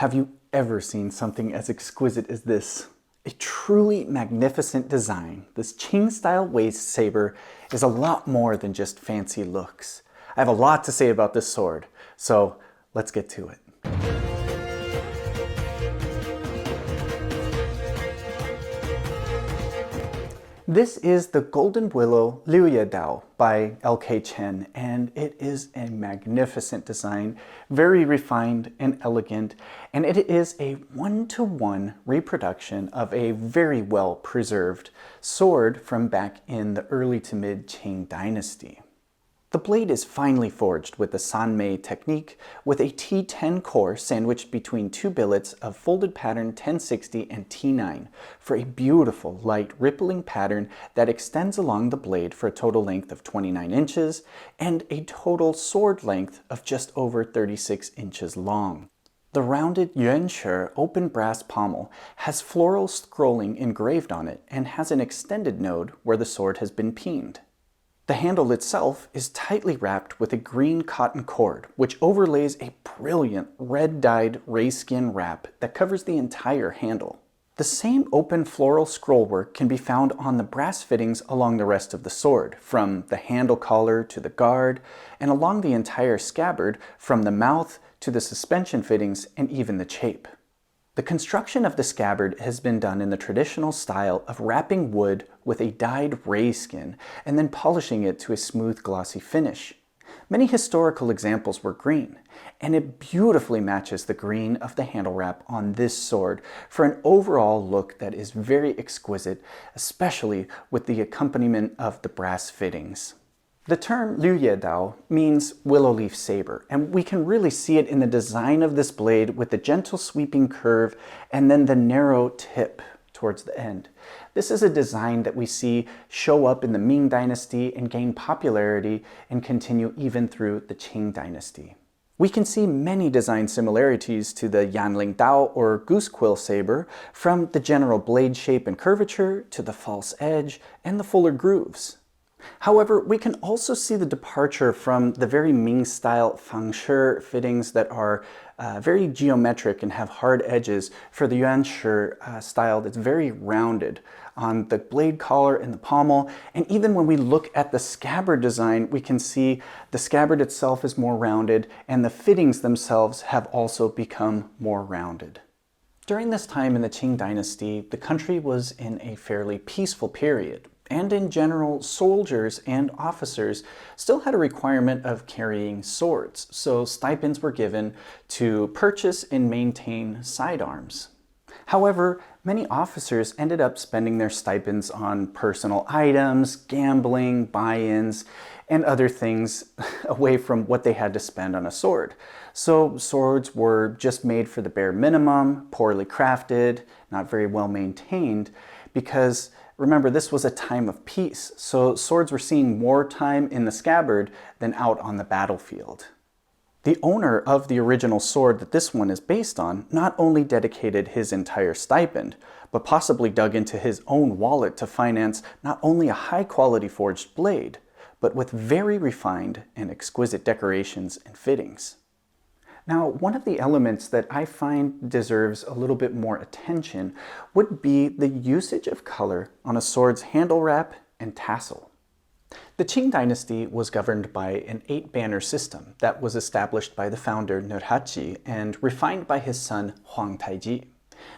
Have you ever seen something as exquisite as this? A truly magnificent design, this Qing-style waist saber is a lot more than just fancy looks. I have a lot to say about this sword, so let's get to it. This is the Golden Willow Liu Dao by LK Chen, and it is a magnificent design, very refined and elegant, and it is a one-to-one reproduction of a very well preserved sword from back in the early to mid Qing Dynasty. The blade is finely forged with the Sanmei technique with a T10 core sandwiched between two billets of folded pattern 1060 and T9 for a beautiful light rippling pattern that extends along the blade for a total length of 29 inches and a total sword length of just over 36 inches long. The rounded Yuan open brass pommel has floral scrolling engraved on it and has an extended node where the sword has been peened. The handle itself is tightly wrapped with a green cotton cord, which overlays a brilliant red-dyed rayskin wrap that covers the entire handle. The same open floral scrollwork can be found on the brass fittings along the rest of the sword, from the handle collar to the guard, and along the entire scabbard, from the mouth to the suspension fittings and even the chape. The construction of the scabbard has been done in the traditional style of wrapping wood with a dyed rayskin and then polishing it to a smooth glossy finish. Many historical examples were green, and it beautifully matches the green of the handle wrap on this sword for an overall look that is very exquisite, especially with the accompaniment of the brass fittings. The term Liu Dao means willow leaf saber, and we can really see it in the design of this blade with the gentle sweeping curve and then the narrow tip towards the end. This is a design that we see show up in the Ming Dynasty and gain popularity and continue even through the Qing Dynasty. We can see many design similarities to the Yanling Dao or goose quill saber, from the general blade shape and curvature to the false edge and the fuller grooves. However, we can also see the departure from the very Ming-style Fang fittings that are very geometric and have hard edges for the Yuan style that's very rounded on the blade collar and the pommel. And even when we look at the scabbard design, we can see the scabbard itself is more rounded and the fittings themselves have also become more rounded. During this time in the Qing Dynasty, the country was in a fairly peaceful period. And in general, soldiers and officers still had a requirement of carrying swords, so stipends were given to purchase and maintain sidearms. However, many officers ended up spending their stipends on personal items, gambling, buy-ins, and other things away from what they had to spend on a sword. So swords were just made for the bare minimum, poorly crafted, not very well maintained, because remember, this was a time of peace, so swords were seeing more time in the scabbard than out on the battlefield. The owner of the original sword that this one is based on not only dedicated his entire stipend, but possibly dug into his own wallet to finance not only a high-quality forged blade, but with very refined and exquisite decorations and fittings. Now, one of the elements that I find deserves a little bit more attention would be the usage of color on a sword's handle wrap and tassel. The Qing Dynasty was governed by an 8-banner system that was established by the founder Nurhaci and refined by his son Huang Taiji.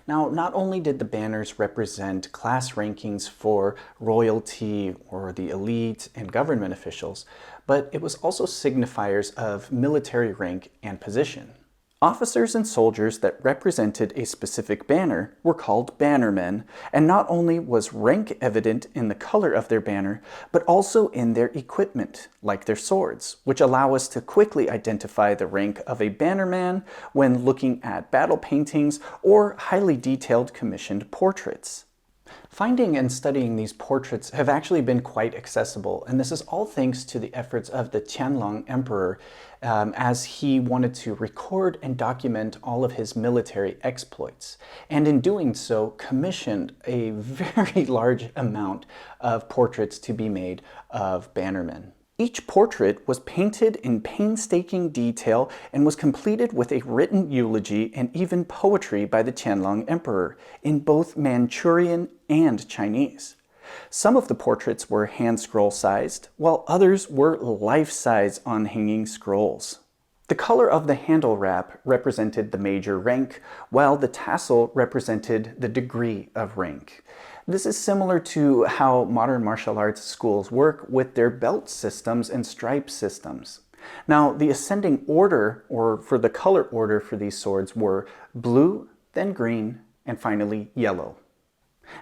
Now, not only did the banners represent class rankings for royalty or the elite and government officials, but it was also signifiers of military rank and position. Officers and soldiers that represented a specific banner were called bannermen, and not only was rank evident in the color of their banner, but also in their equipment, like their swords, which allow us to quickly identify the rank of a bannerman when looking at battle paintings or highly detailed commissioned portraits. Finding and studying these portraits have actually been quite accessible, and this is all thanks to the efforts of the Qianlong Emperor as he wanted to record and document all of his military exploits, and in doing so commissioned a very large amount of portraits to be made of bannermen. Each portrait was painted in painstaking detail and was completed with a written eulogy and even poetry by the Qianlong Emperor in both Manchurian and Chinese. Some of the portraits were hand scroll sized, while others were life-size on hanging scrolls. The color of the handle wrap represented the major rank, while the tassel represented the degree of rank. This is similar to how modern martial arts schools work with their belt systems and stripe systems. Now, the ascending order, or for the color order for these swords, were blue, then green, and finally yellow.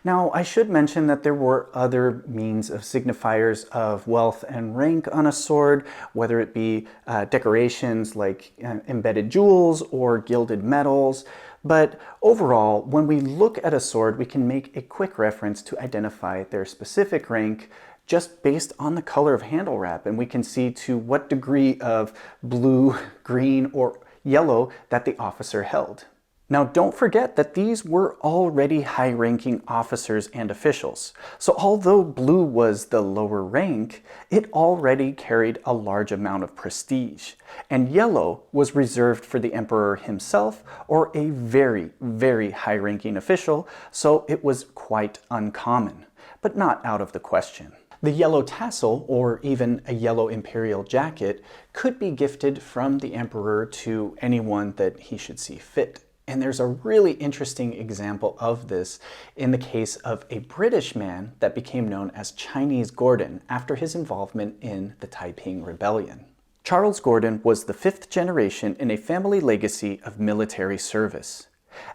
Now, I should mention that there were other means of signifiers of wealth and rank on a sword, whether it be decorations like embedded jewels or gilded metals. But overall, when we look at a sword, we can make a quick reference to identify their specific rank just based on the color of handle wrap, and we can see to what degree of blue, green, or yellow that the officer held. Now, don't forget that these were already high-ranking officers and officials. So although blue was the lower rank, it already carried a large amount of prestige. And yellow was reserved for the emperor himself or a very, very high-ranking official, so it was quite uncommon, but not out of the question. The yellow tassel, or even a yellow imperial jacket, could be gifted from the emperor to anyone that he should see fit. And there's a really interesting example of this in the case of a British man that became known as Chinese Gordon after his involvement in the Taiping Rebellion. Charles Gordon was the 5th generation in a family legacy of military service.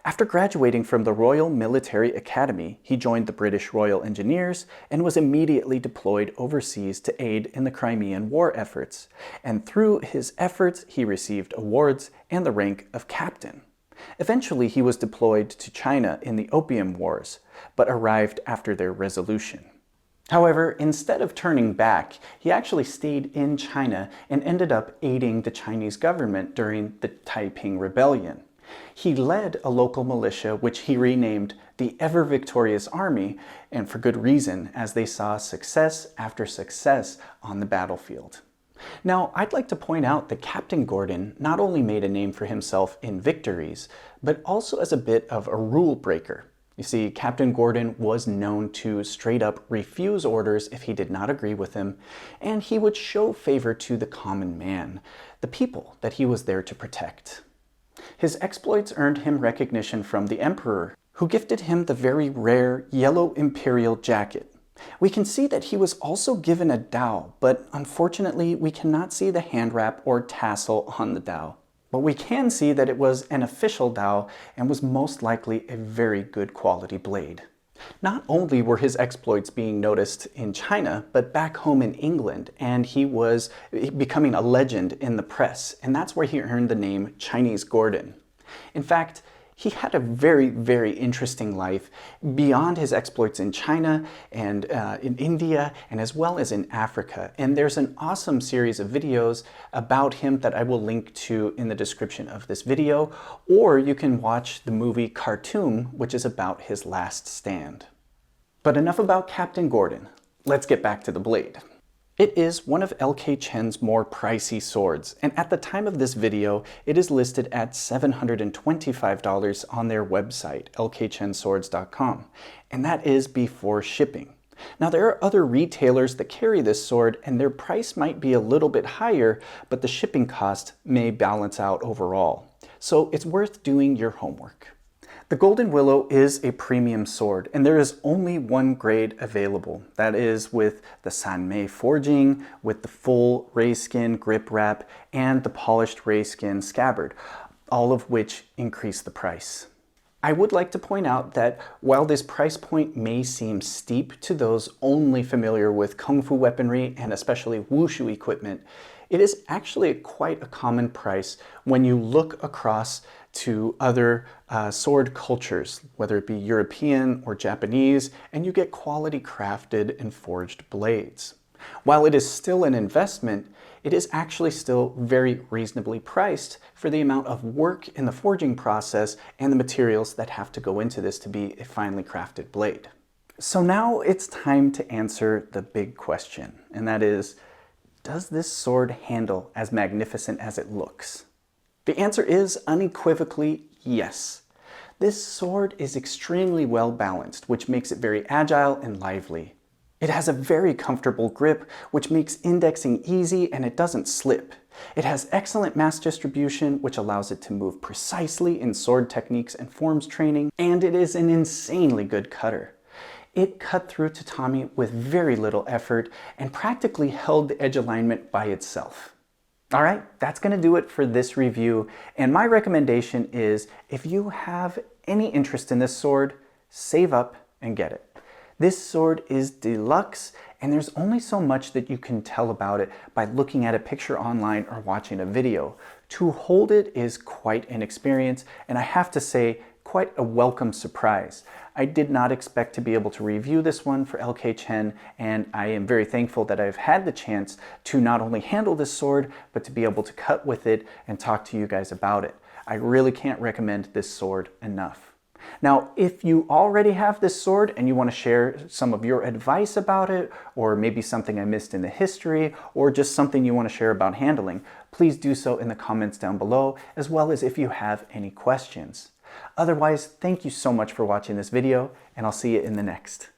After graduating from the Royal Military Academy, he joined the British Royal Engineers and was immediately deployed overseas to aid in the Crimean War efforts. And through his efforts, he received awards and the rank of captain. Eventually, he was deployed to China in the Opium Wars, but arrived after their resolution. However, instead of turning back, he actually stayed in China and ended up aiding the Chinese government during the Taiping Rebellion. He led a local militia which he renamed the Ever-Victorious Army, and for good reason, as they saw success after success on the battlefield. Now, I'd like to point out that Captain Gordon not only made a name for himself in victories, but also as a bit of a rule breaker. You see, Captain Gordon was known to straight up refuse orders if he did not agree with them, and he would show favor to the common man, the people that he was there to protect. His exploits earned him recognition from the emperor, who gifted him the very rare yellow imperial jacket. We can see that he was also given a dao, but unfortunately we cannot see the hand wrap or tassel on the dao. But we can see that it was an official dao and was most likely a very good quality blade. Not only were his exploits being noticed in China, but back home in England, and he was becoming a legend in the press, and that's where he earned the name Chinese Gordon. In fact, he had a very, very interesting life beyond his exploits in China and in India, and as well as in Africa. And there's an awesome series of videos about him that I will link to in the description of this video, or you can watch the movie Khartoum, which is about his last stand. But enough about Captain Gordon. Let's get back to the blade. It is one of LK Chen's more pricey swords, and at the time of this video, it is listed at $725 on their website, lkchenswords.com, and that is before shipping. Now, there are other retailers that carry this sword, and their price might be a little bit higher, but the shipping cost may balance out overall. So it's worth doing your homework. The Golden Willow is a premium sword, and there is only one grade available. That is with the Sanmei forging, with the full rayskin grip wrap, and the polished rayskin scabbard, all of which increase the price. I would like to point out that while this price point may seem steep to those only familiar with Kung Fu weaponry and especially Wushu equipment, it is actually quite a common price when you look across to other sword cultures, whether it be European or Japanese, and you get quality crafted and forged blades. While it is still an investment, it is actually still very reasonably priced for the amount of work in the forging process and the materials that have to go into this to be a finely crafted blade. So now it's time to answer the big question, and that is, does this sword handle as magnificent as it looks? The answer is unequivocally yes. This sword is extremely well balanced, which makes it very agile and lively. It has a very comfortable grip, which makes indexing easy and it doesn't slip. It has excellent mass distribution, which allows it to move precisely in sword techniques and forms training, and it is an insanely good cutter. It cut through tatami with very little effort and practically held the edge alignment by itself. All right, that's going to do it for this review, and my recommendation is if you have any interest in this sword, save up and get it. This sword is deluxe, and there's only so much that you can tell about it by looking at a picture online or watching a video. To hold it is quite an experience, and I have to say, quite a welcome surprise. I did not expect to be able to review this one for LK Chen, and I am very thankful that I've had the chance to not only handle this sword, but to be able to cut with it and talk to you guys about it. I really can't recommend this sword enough. Now, if you already have this sword and you want to share some of your advice about it, or maybe something I missed in the history, or just something you want to share about handling, please do so in the comments down below, as well as if you have any questions. Otherwise, thank you so much for watching this video, and I'll see you in the next.